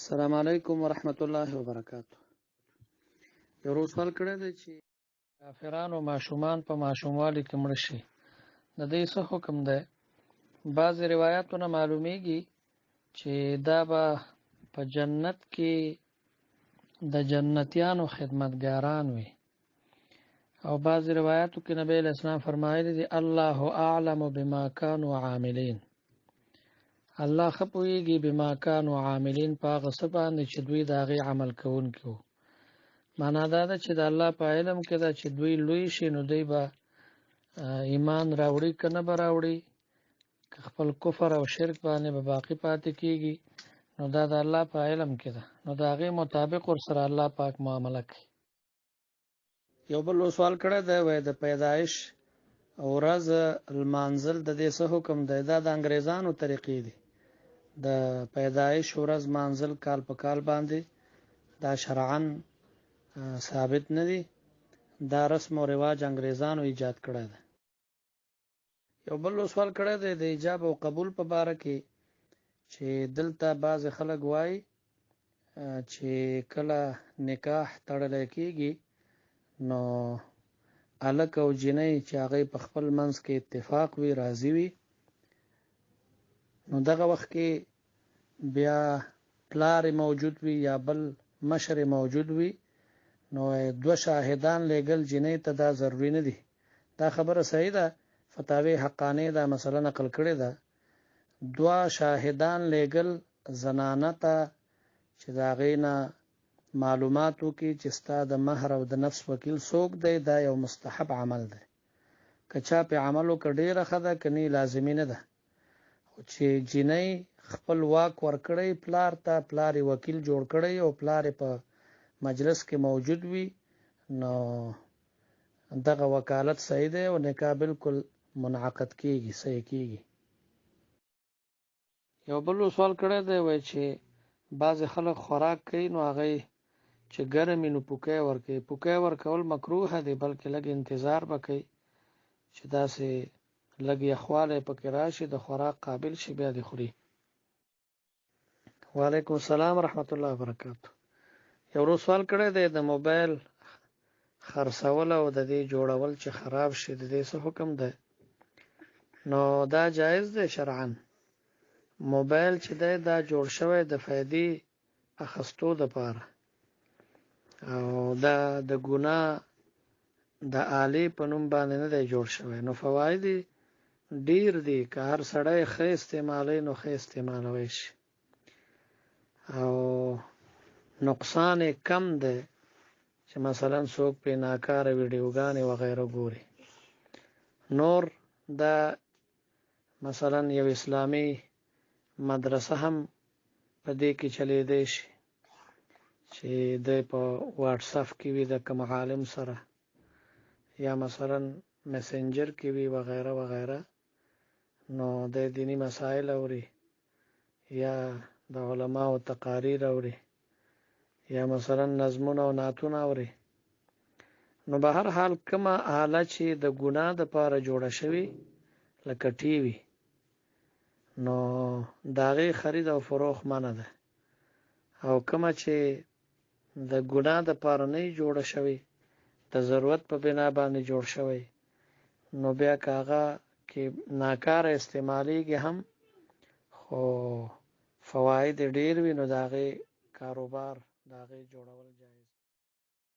السلام علیکم ورحمت الله وبرکاتہ. یو روز سوال کړی دی چې کافرانو ماشومان په ماشوموالي کې مړ شي، د دې څه حکم دی؟ بعض روایتونه معلومیږي چې دا به په جنت کې د جنتیانو خدمتګاران وي، او بعض روایتو کې نبی اسلام فرمایلی دی الله اعلم بما كانوا عاملین، الله خپويږي بما كانوا عاملین، په هغه څه باندې چې دوی د هغې عمل کوونکي وو. معنا دا ده چې د الله په علم کې ده چې دوی لوی شي نو دوی به ایمان راوړي که نه به راوړي، که خپل کفر او شرک باندې به باقی پاتې کیږي، نو دا د الله په علم کې ده، نو د هغې مطابق ورسره الله پاک معامله کوي. یو بل سوال کړی دی، وایي د پیدایش ورځ لمانځل د دې څه حکم دی؟ دا د انګریزانو طریقې دي، د پیدایش ورځ مانځل کال په کال باندې دا شرعاً ثابت نه دي، دا رسم او رواج انګریزانو ایجاد کړی دی. یو بل سوال کړی دی د ایجاب او قبول په باره کې، چې دلته بعض خلک وایي چې کله نکاح تړلی کېږي نو هلک او جنۍ چې هغوی په خپل منځ کې اتفاق وي، راضي وي، نو دغه وخت کې بیا پلار موجود وي یا بل مشر موجود وي، نو دوه شاهدان لېږل جنۍ ته دا ضروري نه دي. دا خبره صحیح ده، فتاوی حقانې دا مسله نقل کړې ده. دوه شاهدان لېږل زنانه ته چې د هغې نه معلومات وکړي چې ستا د مهر او د نفس وکیل څوک دی، دا یو مستحب عمل دی. که چا پې عمل وکړه ډېره ښه ده، که نه لازمي نه ده. خو چې جنۍ خپل واک ورکړی پلار ته، پلار یې وکیل جوړ کړی او پلار یې په مجلس کې موجود وي، نو دغه وکالت صحیح دی او نکاح بالکل منعقد کېږي، صحیح کېږي. یو بل سوال کړی دی، وایي چې بعضې خلک خوراک کوي نو هغوی چې ګرم وي نو پوکی ورکوي. پوکی ورکول مکروه دی، بلکې لږ انتظار به کوي چې داسې لږ یخوالی پکې راشي، د خوراک قابل شي، بیا دې خوري. وعلیکم السلام ورحمت الله وبرکاتہ. یو روز سوال کړی دی د موبایل خرڅول او د دې جوړول چې خراب شي، د دې څه حکم دی؟ نو دا جایز دی شرعاً. موبایل چې دی دا جوړ شوی د فایدې اخیستو دپاره، او دا د ګناه د آلې په نوم باندې نه دی جوړ شوی، نو فواید ډیر دي. که هر سړی ښه استعمالوي نو ښه استعمالوی شي، او نقصان یې کم دی چې مثلا څوک پې ناکاره ویډیوګانې وغیره ګوري. نور دا مثلا یو اسلامي مدرسه هم په دې کې چلیدی شي چې دی په واټساپ کې وي د کوم عالم سره، یا مثلا میسنجر کې وي وغیره وغیره، نو د دینی مسائل اوري یا د علماو تقاریر اوري یا مثلا نظمونه او نعتونه اوري. نو به هر حال کومه آله چې د ګناه دپاره جوړه شوي لکه ټي وي، نو د هغې خرید او فروخت منع ده. او کومه چې د ګناه دپاره نه جوړه شوي، د ضرورت په بنا باندې جوړ شوی، نو بیا که هغه کې ناکاره استعمالیږي هم خو فواید ډیر وي، نو د هغې کاروبار د هغې جوړول جایز.